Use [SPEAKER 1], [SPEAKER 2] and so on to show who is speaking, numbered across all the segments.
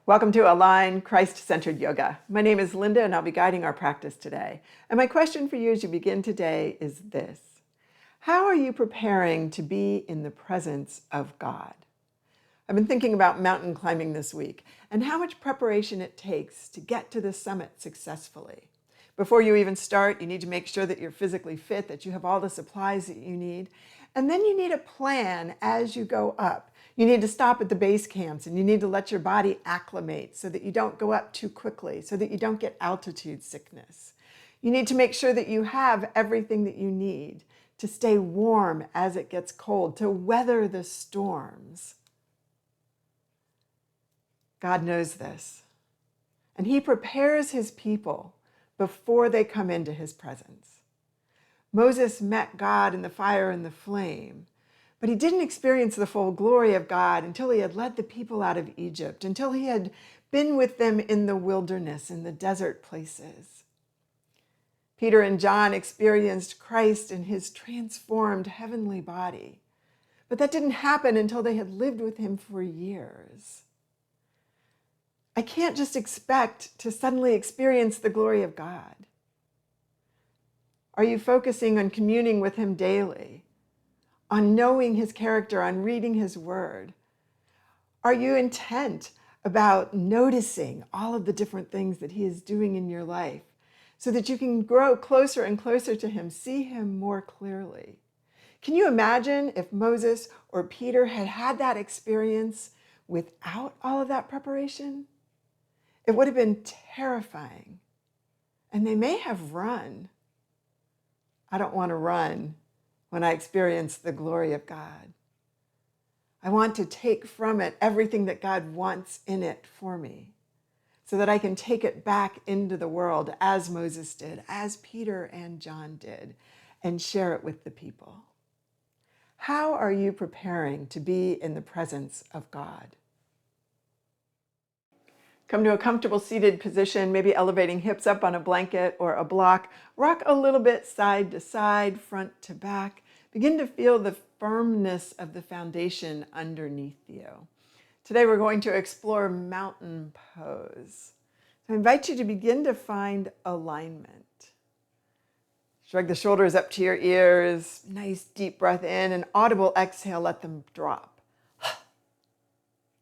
[SPEAKER 1] Welcome to Align Christ-Centered Yoga. My name is Linda and I'll be guiding our practice today. And my question for you as you begin today is this. How are you preparing to be in the presence of God? I've been thinking about mountain climbing this week and how much preparation it takes to get to the summit successfully. Before you even start, you need to make sure that you're physically fit, that you have all the supplies that you need. And then you need a plan as you go up. You need to stop at the base camps and you need to let your body acclimate so that you don't go up too quickly, so that you don't get altitude sickness. You need to make sure that you have everything that you need to stay warm as it gets cold, to weather the storms. God knows this, and He prepares His people before they come into His presence. Moses met God in the fire and the flame, but he didn't experience the full glory of God until he had led the people out of Egypt, until he had been with them in the wilderness, in the desert places. Peter and John experienced Christ in His transformed heavenly body, but that didn't happen until they had lived with Him for years. I can't just expect to suddenly experience the glory of God. Are you focusing on communing with Him daily, on knowing His character, on reading His word? Are you intent about noticing all of the different things that He is doing in your life so that you can grow closer and closer to Him, see Him more clearly? Can you imagine if Moses or Peter had had that experience without all of that preparation? It would have been terrifying, and they may have run. I don't want to run when I experience the glory of God. I want to take from it everything that God wants in it for me so that I can take it back into the world as Moses did, as Peter and John did, and share it with the people. How are you preparing to be in the presence of God? Come to a comfortable seated position, maybe elevating hips up on a blanket or a block. Rock a little bit side to side, front to back. Begin to feel the firmness of the foundation underneath you. Today we're going to explore mountain pose. So I invite you to begin to find alignment. Shrug the shoulders up to your ears. Nice deep breath in. An audible exhale, let them drop.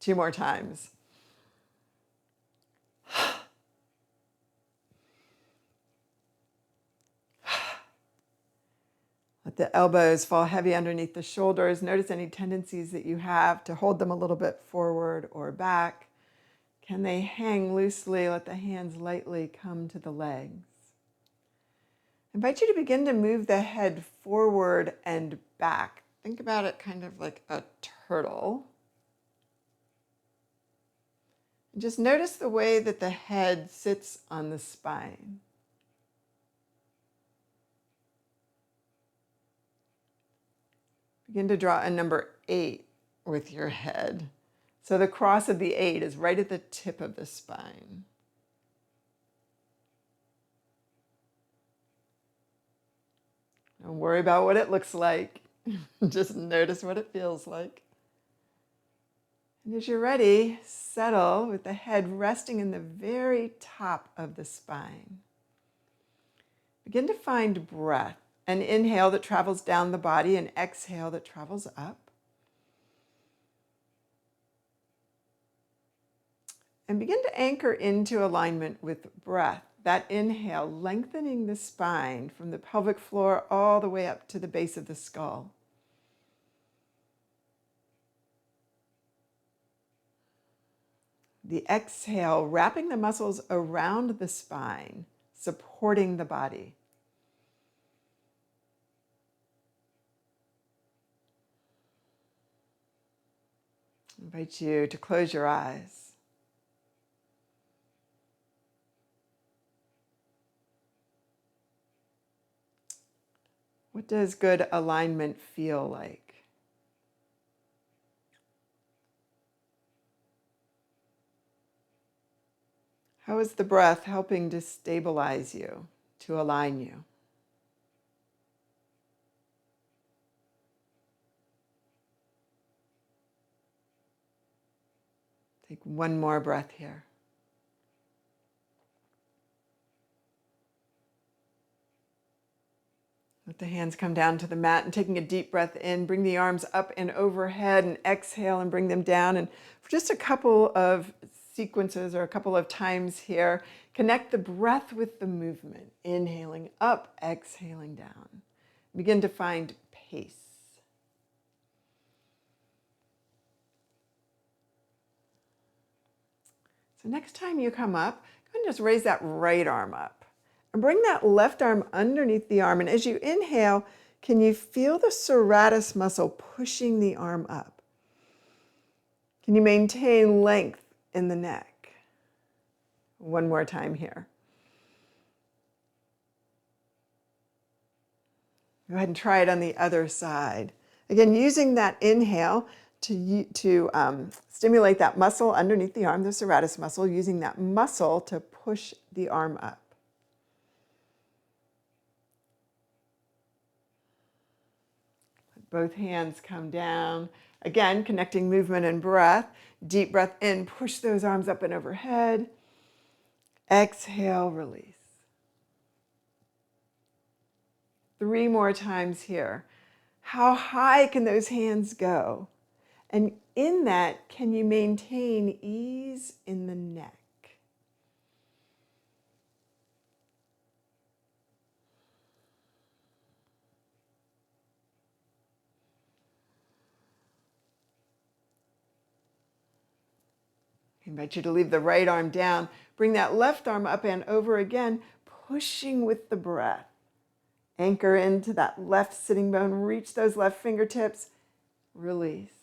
[SPEAKER 1] 2 more times. Let the elbows fall heavy underneath the shoulders. Notice any tendencies that you have to hold them a little bit forward or back. Can they hang loosely? Let the hands lightly come to the legs. I invite you to begin to move the head forward and back. Think about it kind of like a turtle. And just notice the way that the head sits on the spine. Begin to draw a number 8 with your head. So the cross of the 8 is right at the tip of the spine. Don't worry about what it looks like. Just notice what it feels like. And as you're ready, settle with the head resting in the very top of the spine. Begin to find breath. An inhale that travels down the body, an exhale that travels up. And begin to anchor into alignment with breath. That inhale, lengthening the spine from the pelvic floor all the way up to the base of the skull. The exhale, wrapping the muscles around the spine, supporting the body. I invite you to close your eyes. What does good alignment feel like? How is the breath helping to stabilize you, to align you? Take one more breath here. Let the hands come down to the mat, and taking a deep breath in, bring the arms up and overhead, and exhale and bring them down. And for just a couple of sequences or a couple of times here, connect the breath with the movement. Inhaling up, exhaling down. Begin to find pace. So next time you come up, go ahead and just raise that right arm up. And bring that left arm underneath the arm. And as you inhale, can you feel the serratus muscle pushing the arm up? Can you maintain length in the neck? One more time here. Go ahead and try it on the other side. Again, using that inhale to stimulate that muscle underneath the arm, the serratus muscle, using that muscle to push the arm up. Both hands come down. Again, connecting movement and breath. Deep breath in, push those arms up and overhead. Exhale, release. 3 more times here. How high can those hands go? And in that, can you maintain ease in the neck? I invite you to leave the right arm down. Bring that left arm up and over again, pushing with the breath. Anchor into that left sitting bone. Reach those left fingertips. Release.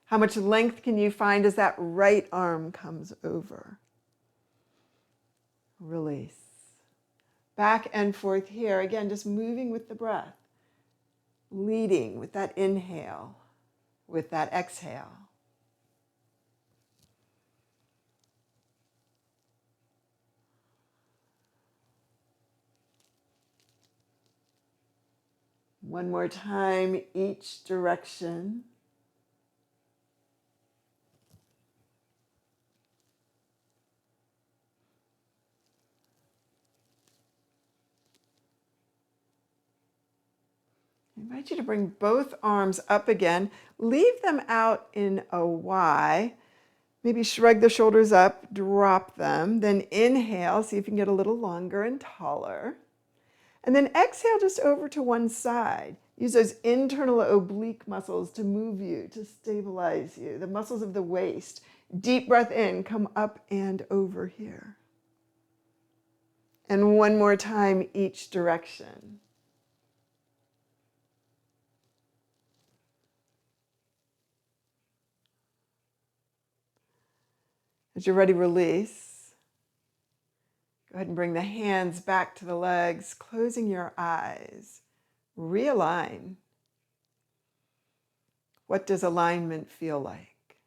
[SPEAKER 1] How much length can you find as that right arm comes over? Release. Back and forth here. Again, just moving with the breath. Leading with that inhale, with that exhale. One more time, each direction. I invite you to bring both arms up again. Leave them out in a Y. Maybe shrug the shoulders up, drop them. Then inhale, see if you can get a little longer and taller. And then exhale just over to one side. Use those internal oblique muscles to move you, to stabilize you. The muscles of the waist. Deep breath in, come up and over here. And one more time, each direction. As you're ready, release. Go ahead and bring the hands back to the legs, closing your eyes. Realign. What does alignment feel like?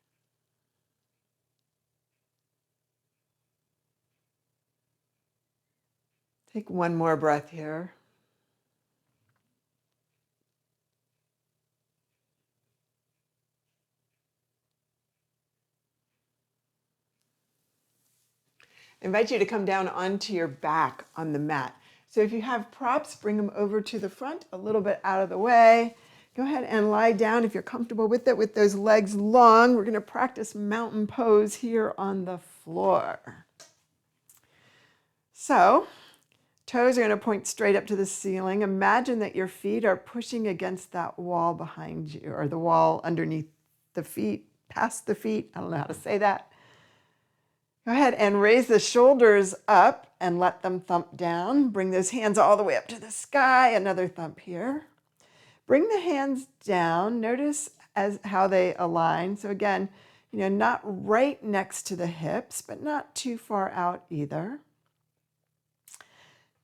[SPEAKER 1] Take one more breath here. I invite you to come down onto your back on the mat. So if you have props, bring them over to the front, a little bit out of the way. Go ahead and lie down if you're comfortable with it, with those legs long. We're going to practice mountain pose here on the floor. So, toes are going to point straight up to the ceiling. Imagine that your feet are pushing against that wall behind you, or the wall underneath the feet, past the feet. I don't know how to say that. Go ahead and raise the shoulders up and let them thump down. Bring those hands all the way up to the sky. Another thump here. Bring the hands down. Notice how they align. So again, not right next to the hips, but not too far out either.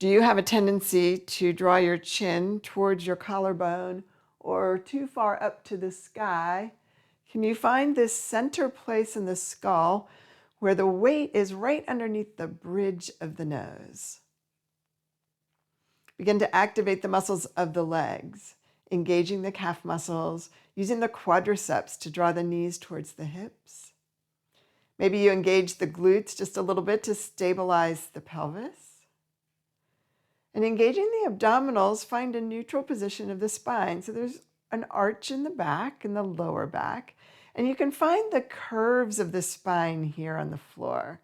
[SPEAKER 1] Do you have a tendency to draw your chin towards your collarbone or too far up to the sky? Can you find this center place in the skull where the weight is right underneath the bridge of the nose? Begin to activate the muscles of the legs, engaging the calf muscles, using the quadriceps to draw the knees towards the hips. Maybe you engage the glutes just a little bit to stabilize the pelvis. And engaging the abdominals, find a neutral position of the spine. So there's an arch in the back, in the lower back. And you can find the curves of the spine here on the floor.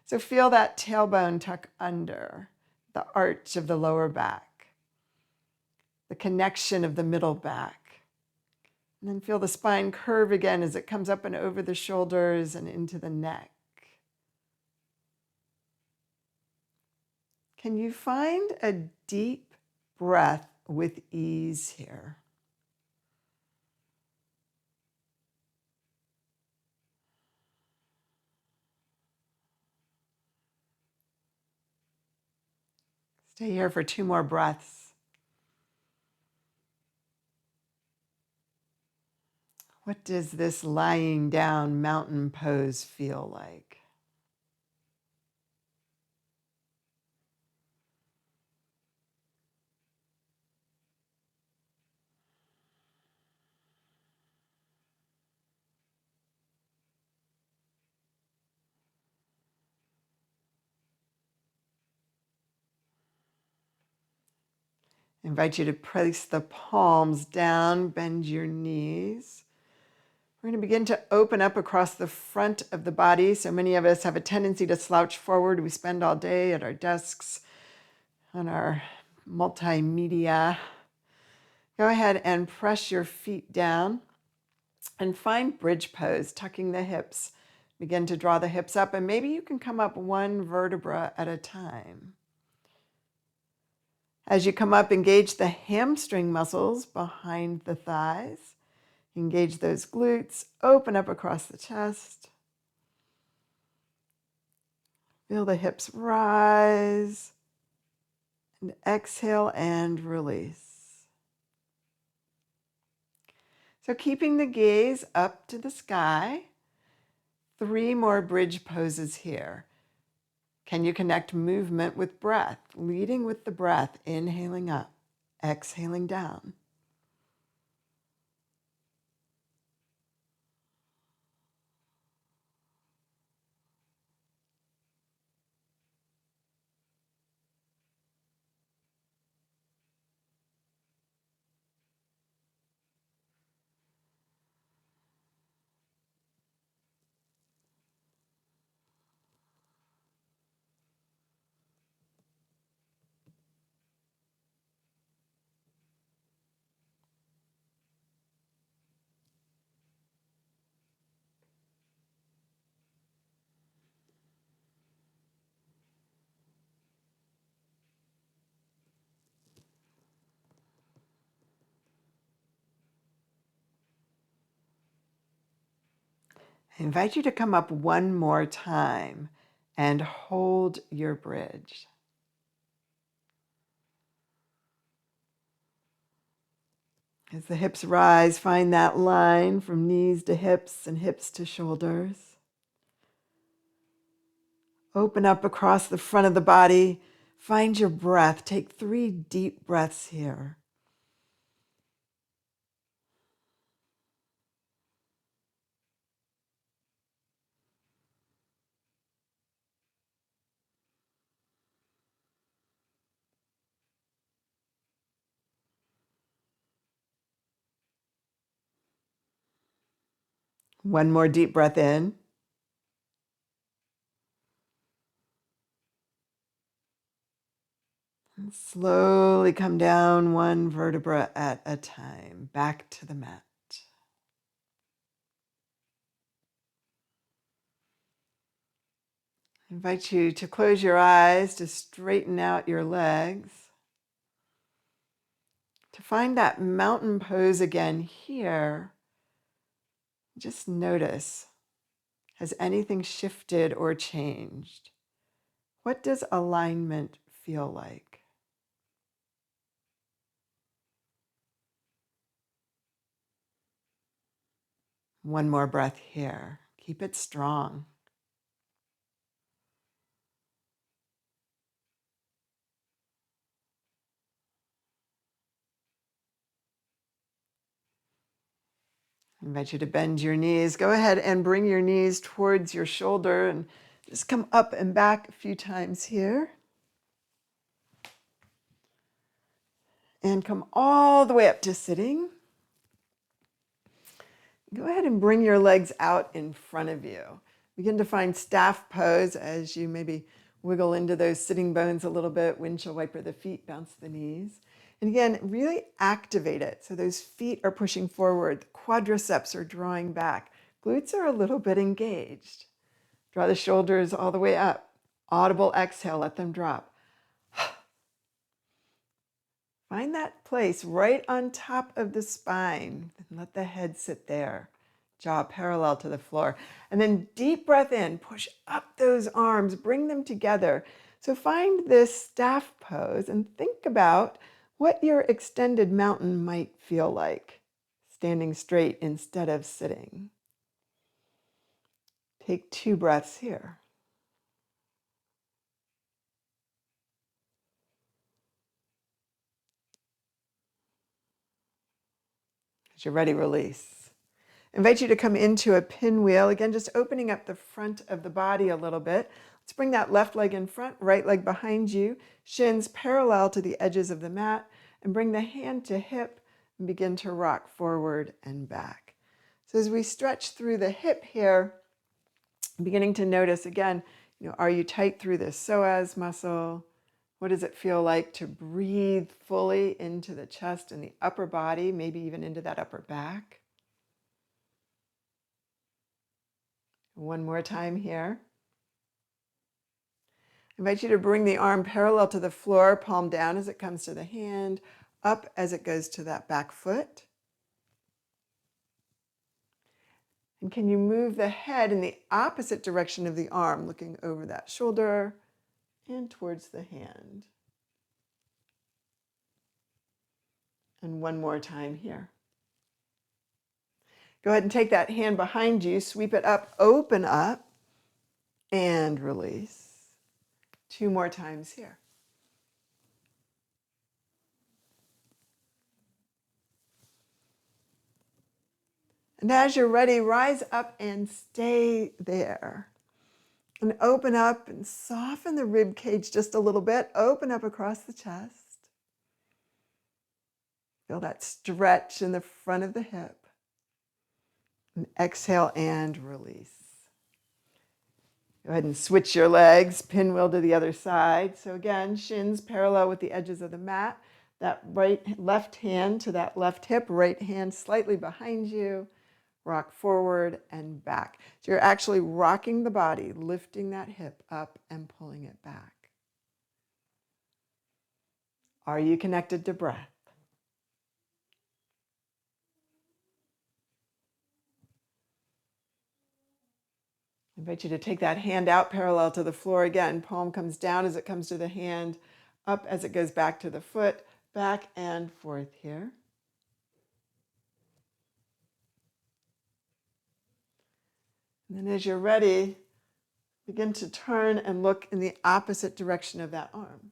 [SPEAKER 1] So feel that tailbone tuck under, the arch of the lower back, the connection of the middle back. And then feel the spine curve again as it comes up and over the shoulders and into the neck. Can you find a deep breath with ease here? Stay here for 2 more breaths. What does this lying down mountain pose feel like? I invite you to place the palms down, bend your knees. We're going to begin to open up across the front of the body. So many of us have a tendency to slouch forward. We spend all day at our desks, on our multimedia. Go ahead and press your feet down and find bridge pose, tucking the hips. Begin to draw the hips up, and maybe you can come up 1 vertebra at a time. As you come up, engage the hamstring muscles behind the thighs. Engage those glutes, open up across the chest. Feel the hips rise, and exhale and release. So keeping the gaze up to the sky, 3 more bridge poses here. Can you connect movement with breath, leading with the breath, inhaling up, exhaling down? I invite you to come up 1 more time and hold your bridge. As the hips rise, find that line from knees to hips and hips to shoulders. Open up across the front of the body. Find your breath. Take 3 deep breaths here. One more deep breath in. And slowly come down 1 vertebra at a time, back to the mat. I invite you to close your eyes, to straighten out your legs, to find that mountain pose again here. Just notice, has anything shifted or changed? What does alignment feel like? One more breath here. Keep it strong. I invite you to bend your knees. Go ahead and bring your knees towards your shoulder and just come up and back a few times here. And come all the way up to sitting. Go ahead and bring your legs out in front of you. Begin to find staff pose as you maybe wiggle into those sitting bones a little bit. Windshield wiper the feet, bounce the knees. And again, really activate it. So those feet are pushing forward. The quadriceps are drawing back. Glutes are a little bit engaged. Draw the shoulders all the way up. Audible exhale, let them drop. Find that place right on top of the spine and let the head sit there. Jaw parallel to the floor. And then deep breath in, push up those arms, bring them together. So find this staff pose and think about what your extended mountain might feel like, standing straight instead of sitting. Take 2 breaths here. As you're ready, release. I invite you to come into a pinwheel. Again, just opening up the front of the body a little bit. Let's bring that left leg in front, right leg behind you, shins parallel to the edges of the mat, and bring the hand to hip and begin to rock forward and back. So as we stretch through the hip here, beginning to notice again, are you tight through the psoas muscle? What does it feel like to breathe fully into the chest and the upper body, maybe even into that upper back? One more time here. I invite you to bring the arm parallel to the floor, palm down as it comes to the hand, up as it goes to that back foot. And can you move the head in the opposite direction of the arm, looking over that shoulder and towards the hand? And one more time here. Go ahead and take that hand behind you, sweep it up, open up, and release. 2 more times here. And as you're ready, rise up and stay there. And open up and soften the rib cage just a little bit. Open up across the chest. Feel that stretch in the front of the hip. And exhale and release. Go ahead and switch your legs, pinwheel to the other side. So again, shins parallel with the edges of the mat. That left hand to that left hip, right hand slightly behind you. Rock forward and back. So you're actually rocking the body, lifting that hip up and pulling it back. Are you connected to breath? I invite you to take that hand out parallel to the floor again. Palm comes down as it comes to the hand, up as it goes back to the foot, back and forth here. And then as you're ready, begin to turn and look in the opposite direction of that arm.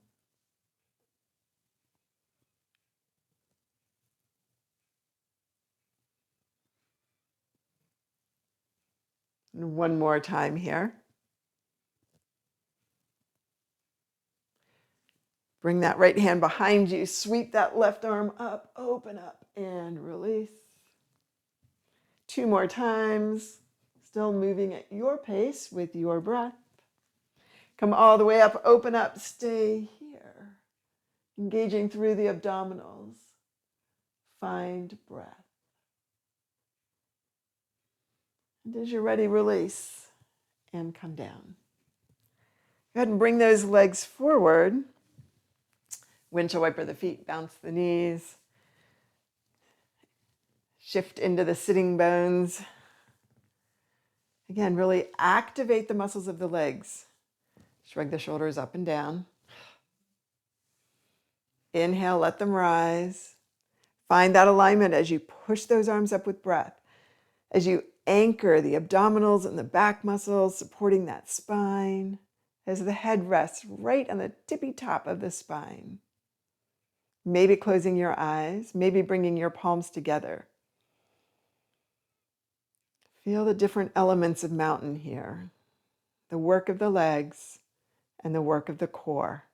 [SPEAKER 1] And one more time here. Bring that right hand behind you, sweep that left arm up, open up and release. 2 more times, still moving at your pace with your breath. Come all the way up, open up, stay here. Engaging through the abdominals. Find breath. And as you're ready, release and come down. Go ahead and bring those legs forward. Windshield wiper the feet, bounce the knees. Shift into the sitting bones. Again, really activate the muscles of the legs. Shrug the shoulders up and down. Inhale, let them rise. Find that alignment as you push those arms up with breath. As you anchor the abdominals and the back muscles, supporting that spine. As the head rests right on the tippy top of the spine. Maybe closing your eyes, maybe bringing your palms together. Feel the different elements of mountain here. The work of the legs and the work of the core.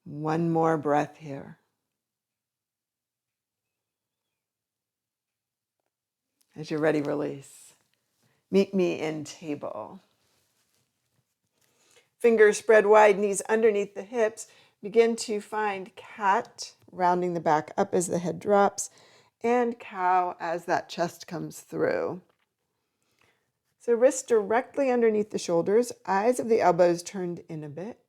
[SPEAKER 1] One more breath here. As you're ready, release. Meet me in table. Fingers spread wide, knees underneath the hips. Begin to find cat, rounding the back up as the head drops, and cow as that chest comes through. So wrists directly underneath the shoulders, eyes of the elbows turned in a bit.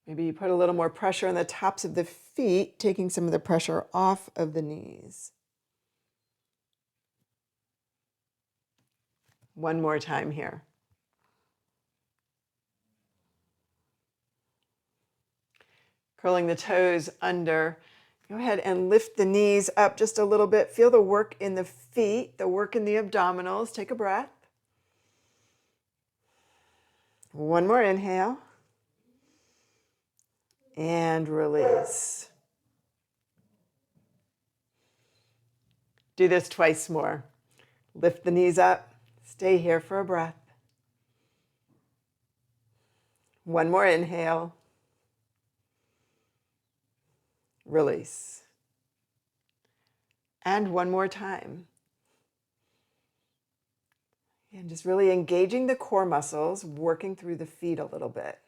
[SPEAKER 1] Maybe you put a little more pressure on the tops of the feet, taking some of the pressure off of the knees. One more time here. Curling the toes under. Go ahead and lift the knees up just a little bit. Feel the work in the feet, the work in the abdominals. Take a breath. One more inhale. And release. Do this twice more. Lift the knees up. Stay here for a breath. One more inhale. Release. And one more time. And just really engaging the core muscles, working through the feet a little bit.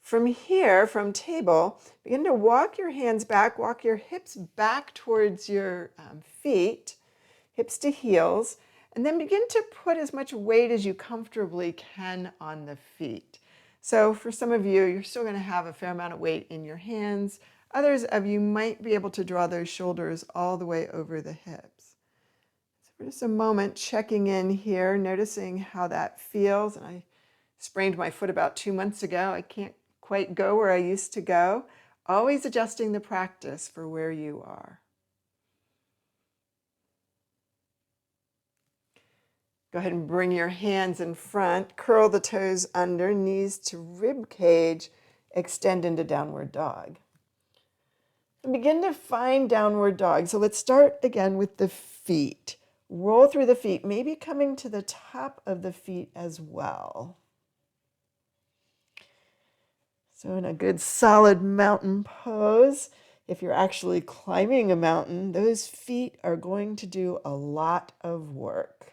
[SPEAKER 1] From here, from table, begin to walk your hands back, walk your hips back towards your feet, hips to heels, and then begin to put as much weight as you comfortably can on the feet. So for some of you, you're still going to have a fair amount of weight in your hands. Others of you might be able to draw those shoulders all the way over the hips. So for just a moment, checking in here, noticing how that feels. And I sprained my foot about 2 months ago. I can't quite go where I used to go. Always adjusting the practice for where you are. Go ahead and bring your hands in front, curl the toes under, knees to rib cage, extend into downward dog. And begin to find downward dog. So let's start again with the feet. Roll through the feet, maybe coming to the top of the feet as well. So in a good solid mountain pose, if you're actually climbing a mountain, those feet are going to do a lot of work.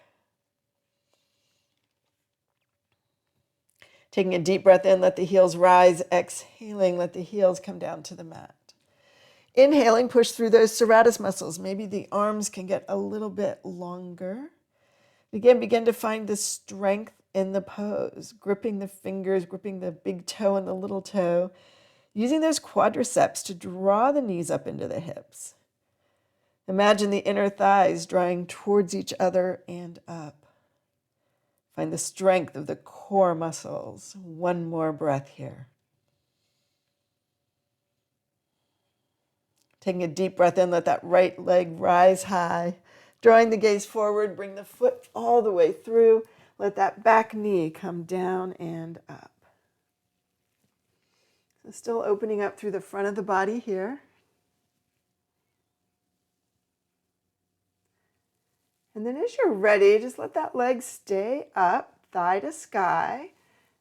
[SPEAKER 1] Taking a deep breath in, let the heels rise. Exhaling, let the heels come down to the mat. Inhaling, push through those serratus muscles. Maybe the arms can get a little bit longer. Begin to find the strength in the pose, gripping the fingers, gripping the big toe and the little toe, using those quadriceps to draw the knees up into the hips. Imagine the inner thighs drawing towards each other and up. Find the strength of the core muscles. One more breath here. Taking a deep breath in, let that right leg rise high. Drawing the gaze forward, bring the foot all the way through. Let that back knee come down and up. So still opening up through the front of the body here. And then as you're ready, just let that leg stay up, thigh to sky.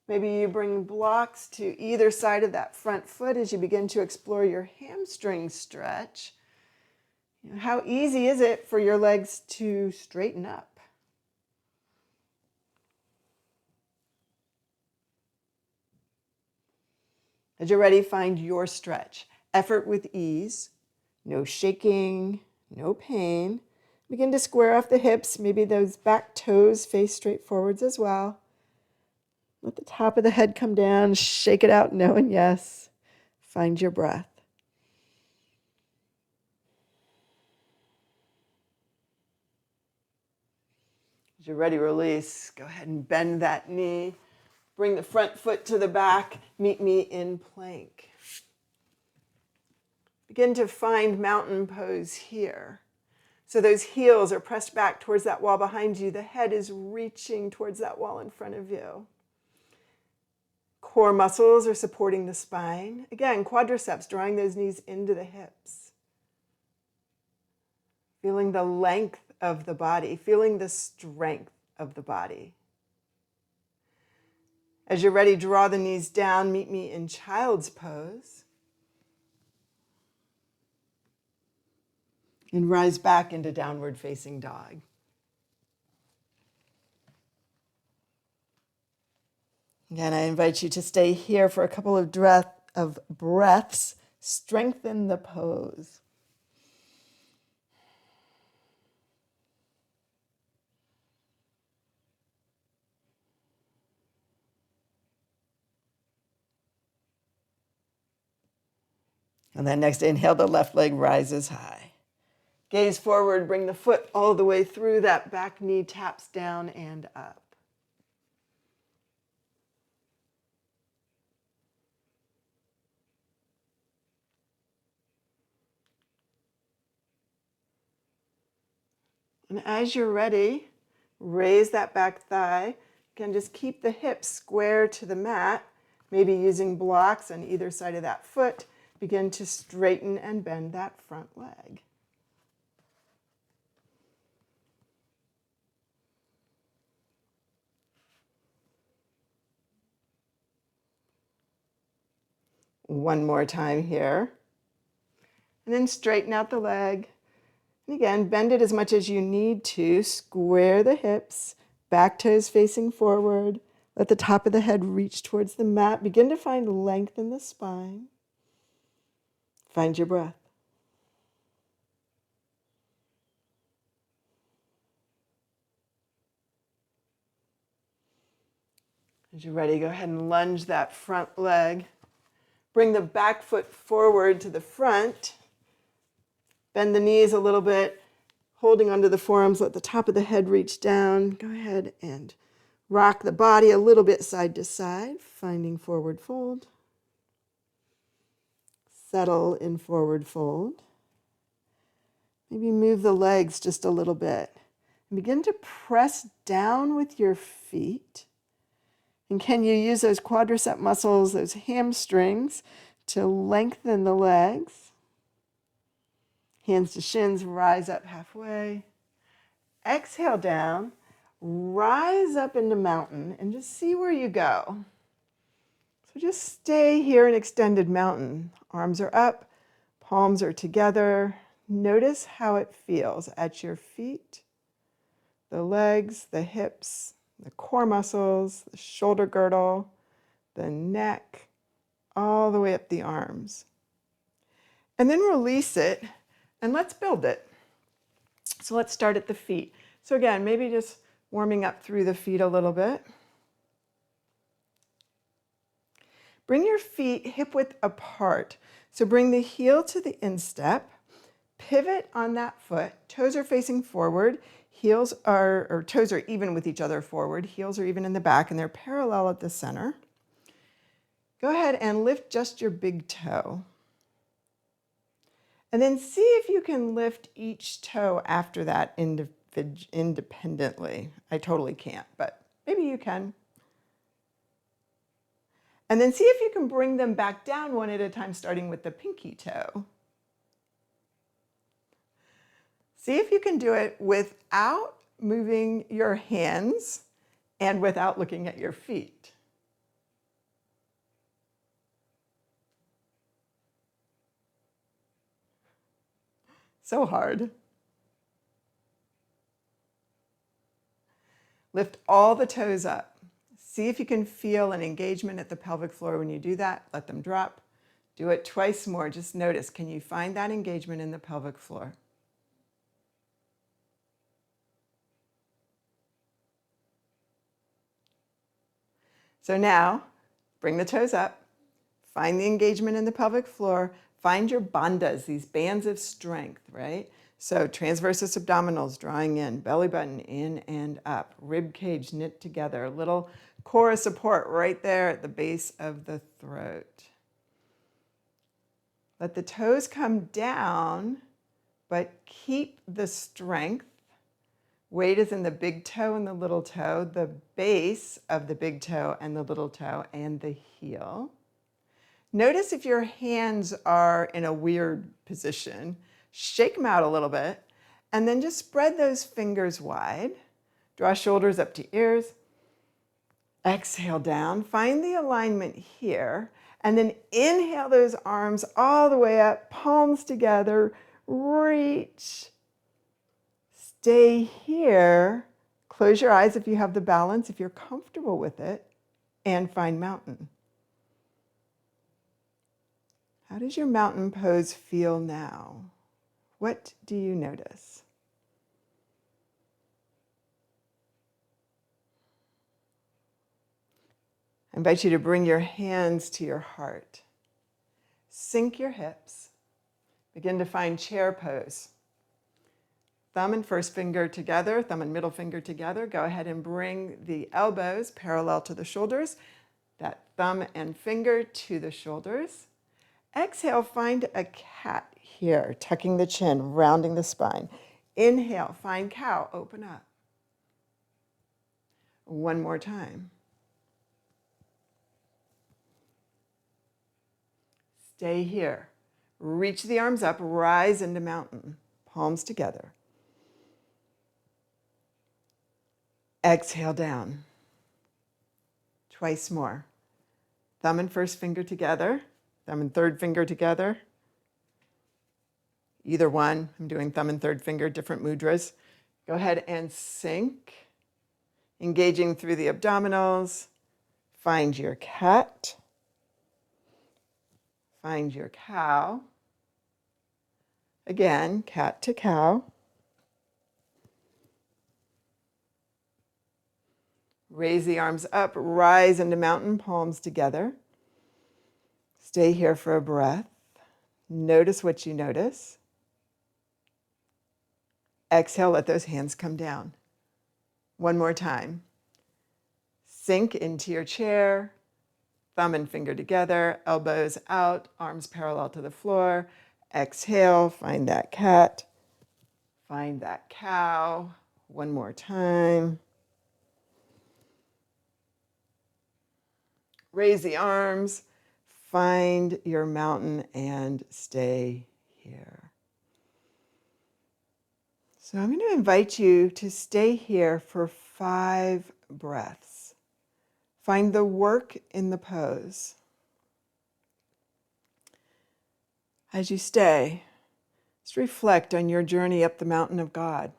[SPEAKER 1] Maybe you bring blocks to either side of that front foot as you begin to explore your hamstring stretch. How easy is it for your legs to straighten up? As you're ready, find your stretch. Effort with ease, no shaking, no pain. Begin to square off the hips, maybe those back toes face straight forwards as well. Let the top of the head come down, shake it out, no and yes. Find your breath. As you're ready, release. Go ahead and bend that knee. Bring the front foot to the back. Meet me in plank. Begin to find mountain pose here. So those heels are pressed back towards that wall behind you. The head is reaching towards that wall in front of you. Core muscles are supporting the spine. Again, quadriceps, drawing those knees into the hips. Feeling the length of the body, feeling the strength of the body. As you're ready, draw the knees down. Meet me in child's pose. And rise back into downward facing dog. Again, I invite you to stay here for a couple of breaths. Strengthen the pose. And then next inhale, the left leg rises high. Gaze forward, bring the foot all the way through. That back knee taps down and up. And as you're ready, raise that back thigh. Again, just keep the hips square to the mat, maybe using blocks on either side of that foot. Begin to straighten and bend that front leg. One more time here. And then straighten out the leg. And again, bend it as much as you need to. Square the hips, back toes facing forward. Let the top of the head reach towards the mat. Begin to find length in the spine. Find your breath. As you're ready, go ahead and lunge that front leg. Bring the back foot forward to the front. Bend the knees a little bit, holding onto the forearms. Let the top of the head reach down. Go ahead and rock the body a little bit side to side, finding forward fold. Settle in forward fold. Maybe move the legs just a little bit. And begin to press down with your feet. And can you use those quadricep muscles, those hamstrings, to lengthen the legs? Hands to shins, rise up halfway. Exhale down, rise up into mountain, and just see where you go. So just stay here in extended mountain. Arms are up, palms are together. Notice how it feels at your feet, the legs, the hips, the core muscles, the shoulder girdle, the neck, all the way up the arms. And then release it, and let's build it. So let's start at the feet. So again, maybe just warming up through the feet a little bit. Bring your feet hip width apart. So bring the heel to the instep, pivot on that foot, toes are facing forward, toes are even with each other forward, heels are even in the back, and they're parallel at the center. Go ahead and lift just your big toe. And then see if you can lift each toe after that independently. I totally can't, but maybe you can. And then see if you can bring them back down one at a time, starting with the pinky toe. See if you can do it without moving your hands and without looking at your feet. So hard. Lift all the toes up. See if you can feel an engagement at the pelvic floor when you do that. Let them drop. Do it twice more. Just notice, can you find that engagement in the pelvic floor? So now, bring the toes up. Find the engagement in the pelvic floor. Find your bandhas, these bands of strength, right? So transversus abdominals drawing in, belly button in and up, rib cage knit together, little core support right there at the base of the throat. Let the toes come down, but keep the strength. Weight is in the big toe and the little toe, the base of the big toe and the little toe, and the heel. Notice if your hands are in a weird position, shake them out a little bit, and then just spread those fingers wide. Draw shoulders up to ears. Exhale down, find the alignment here, and then inhale those arms all the way up, palms together, reach. Stay here. Close your eyes if you have the balance, if you're comfortable with it, and find mountain. How does your mountain pose feel now? What do you notice? I invite you to bring your hands to your heart. Sink your hips. Begin to find chair pose. Thumb and first finger together, thumb and middle finger together. Go ahead and bring the elbows parallel to the shoulders. That thumb and finger to the shoulders. Exhale, find a cat here, tucking the chin, rounding the spine. Inhale, find cow, open up. One more time. Stay here. Reach the arms up, rise into mountain, palms together. Exhale down. Twice more. Thumb and first finger together, thumb and third finger together. Either one, I'm doing thumb and third finger, different mudras. Go ahead and sink, engaging through the abdominals. Find your cat. Find your cow. Again, cat to cow. Raise the arms up, rise into mountain, palms together. Stay here for a breath. Notice what you notice. Exhale, let those hands come down. One more time. Sink into your chair, thumb and finger together, elbows out, arms parallel to the floor. Exhale, find that cat, find that cow. One more time. Raise the arms, find your mountain, and stay here. So I'm going to invite you to stay here for 5 breaths. Find the work in the pose. As you stay, just reflect on your journey up the mountain of God.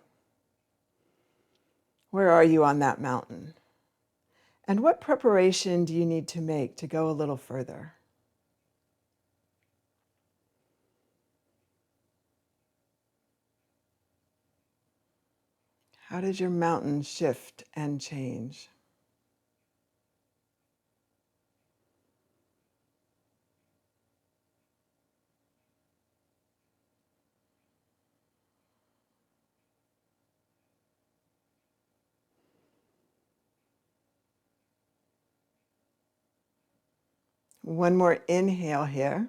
[SPEAKER 1] Where are you on that mountain? And what preparation do you need to make to go a little further? How does your mountain shift and change? One more inhale here.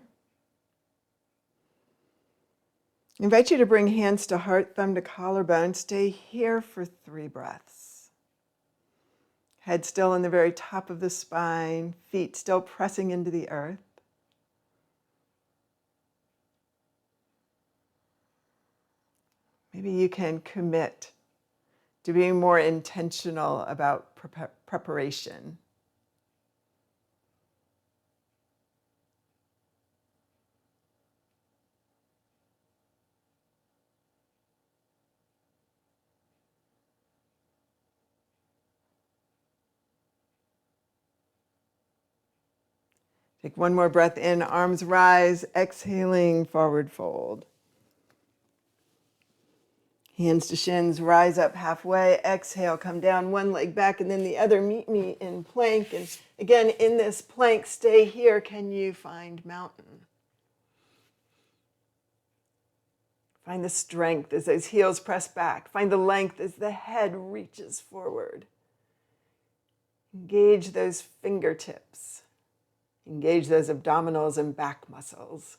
[SPEAKER 1] I invite you to bring hands to heart, thumb to collarbone. Stay here for 3 breaths. Head still in the very top of the spine, feet still pressing into the earth. Maybe you can commit to being more intentional about preparation. Take one more breath in, arms rise, exhaling, forward fold. Hands to shins, rise up halfway, exhale, come down, one leg back and then the other, meet me in plank. And again, in this plank, stay here. Can you find mountain? Find the strength as those heels press back. Find the length as the head reaches forward. Engage those fingertips. Engage those abdominals and back muscles.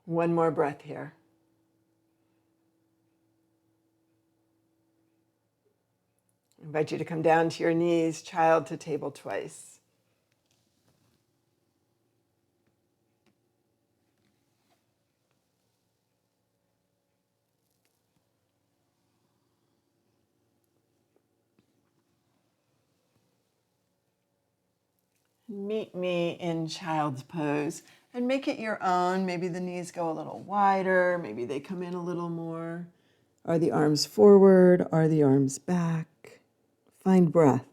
[SPEAKER 1] One more breath here. I invite you to come down to your knees, child to table twice. Meet me in child's pose and make it your own. Maybe the knees go a little wider, maybe they come in a little more. Are the arms forward? Are the arms back? Find breath.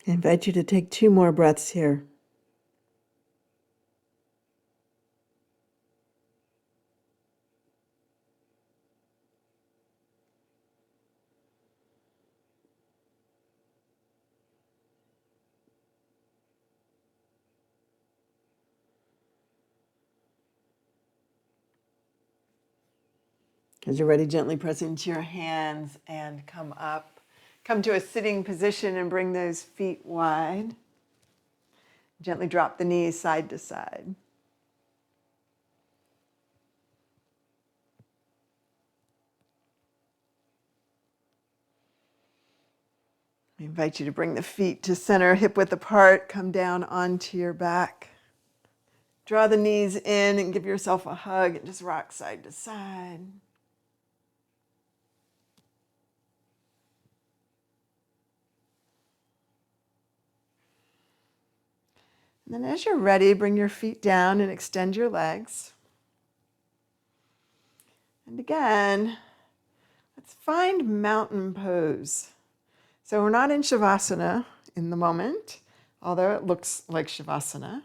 [SPEAKER 1] I invite you to take 2 more breaths here. As you're ready, gently press into your hands and come up. Come to a sitting position and bring those feet wide. Gently drop the knees side to side. I invite you to bring the feet to center, hip width apart. Come down onto your back. Draw the knees in and give yourself a hug and just rock side to side. And then as you're ready, bring your feet down and extend your legs. And again, let's find mountain pose. So we're not in Shavasana in the moment, although it looks like Shavasana.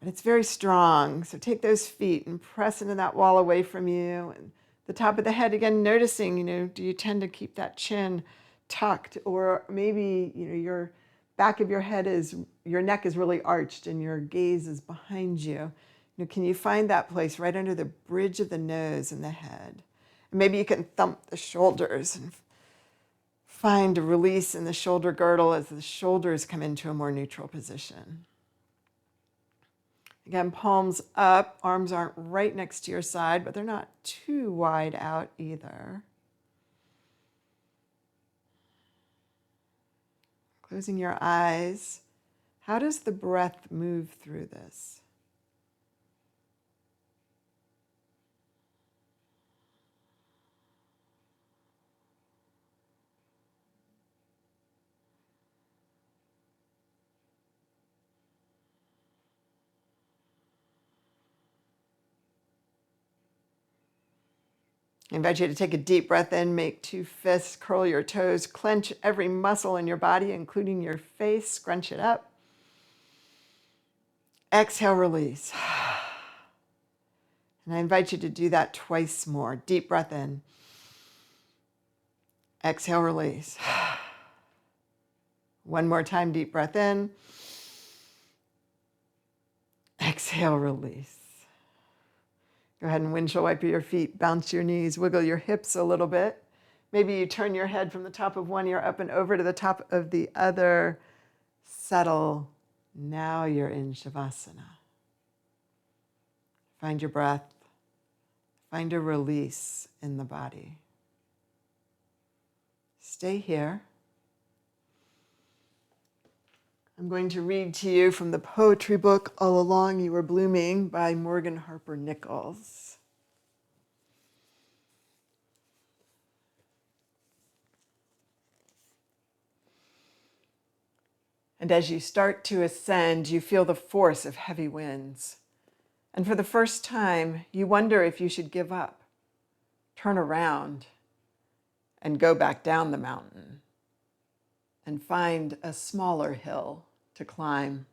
[SPEAKER 1] But it's very strong. So take those feet and press into that wall away from you. And the top of the head, again, noticing, do you tend to keep that chin tucked? Or maybe, your back of your head your neck is really arched and your gaze is behind you. Can you find that place right under the bridge of the nose and the head? And maybe you can thump the shoulders and find a release in the shoulder girdle as the shoulders come into a more neutral position. Again, palms up, arms aren't right next to your side, but they're not too wide out either. Closing your eyes, how does the breath move through this? I invite you to take a deep breath in, make 2 fists, curl your toes, clench every muscle in your body, including your face, scrunch it up. Exhale, release. And I invite you to do that twice more. Deep breath in. Exhale, release. One more time, deep breath in. Exhale, release. Go ahead and windshield wiper your feet, bounce your knees, wiggle your hips a little bit. Maybe you turn your head from the top of one ear up and over to the top of the other. Settle. Now you're in Shavasana. Find your breath. Find a release in the body. Stay here. I'm going to read to you from the poetry book All Along You Were Blooming by Morgan Harper Nichols. And as you start to ascend, you feel the force of heavy winds. And for the first time, you wonder if you should give up, turn around, and go back down the mountain and find a smaller hill to climb.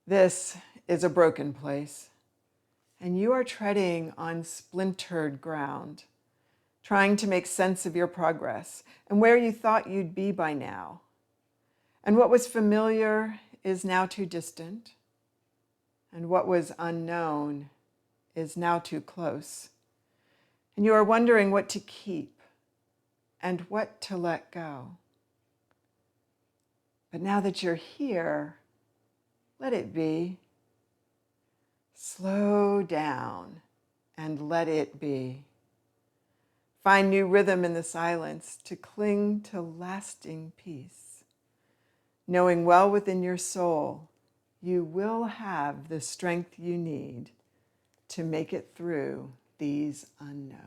[SPEAKER 1] This is a broken place, and you are treading on splintered ground, trying to make sense of your progress and where you thought you'd be by now. And what was familiar is now too distant, and what was unknown is now too close. And you are wondering what to keep and what to let go. But now that you're here, let it be. Slow down and let it be. Find new rhythm in the silence to cling to lasting peace, knowing well within your soul you will have the strength you need to make it through these unknowns.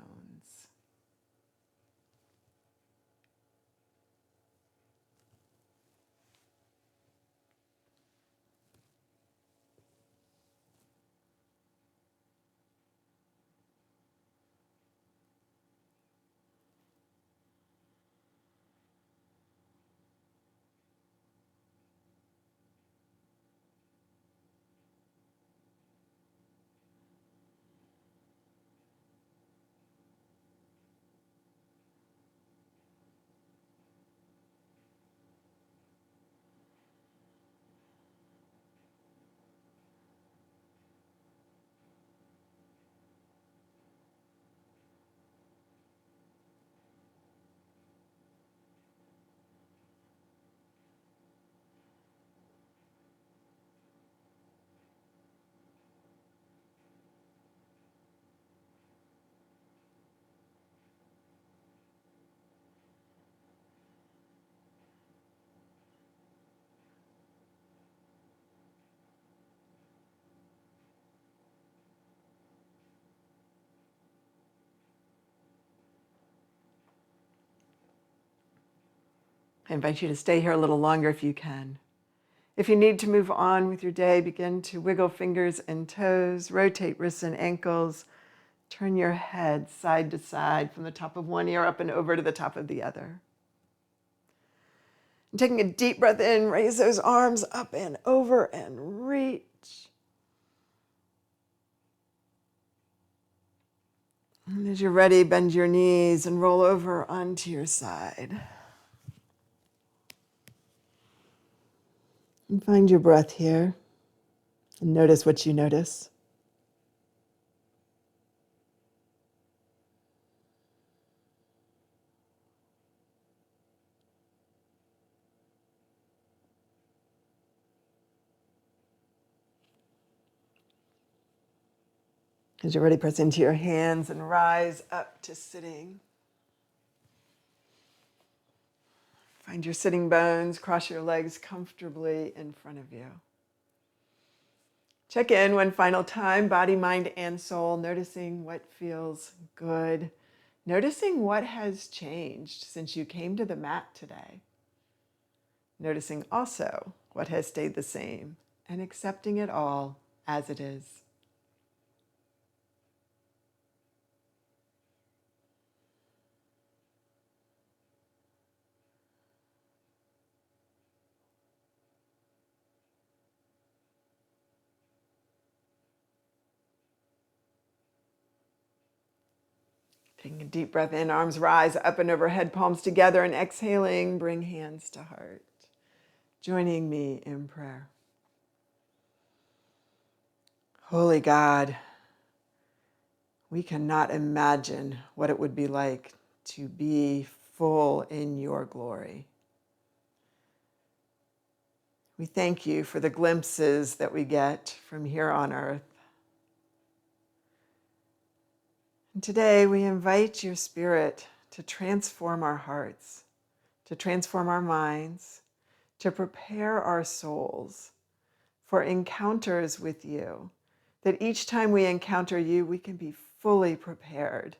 [SPEAKER 1] I invite you to stay here a little longer if you can. If you need to move on with your day, begin to wiggle fingers and toes, rotate wrists and ankles, turn your head side to side from the top of one ear up and over to the top of the other. And taking a deep breath in, raise those arms up and over and reach. And as you're ready, bend your knees and roll over onto your side. And find your breath here and notice what you notice. As you're ready, press into your hands and rise up to sitting. Find your sitting bones, cross your legs comfortably in front of you. Check in one final time, body, mind, and soul, noticing what feels good, noticing what has changed since you came to the mat today, noticing also what has stayed the same, and accepting it all as it is. Taking a deep breath in, arms rise up and overhead, palms together, and exhaling, bring hands to heart. Joining me in prayer. Holy God, we cannot imagine what it would be like to be full in your glory. We thank you for the glimpses that we get from here on earth. And today we invite your Spirit to transform our hearts, to transform our minds, to prepare our souls for encounters with you, that each time we encounter you, we can be fully prepared,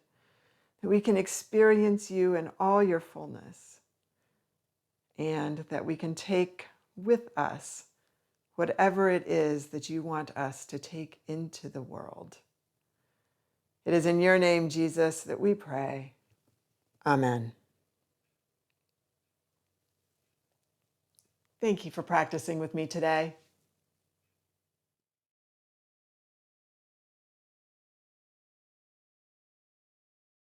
[SPEAKER 1] that we can experience you in all your fullness, and that we can take with us whatever it is that you want us to take into the world. It is in your name, Jesus, that we pray. Amen. Thank you for practicing with me today.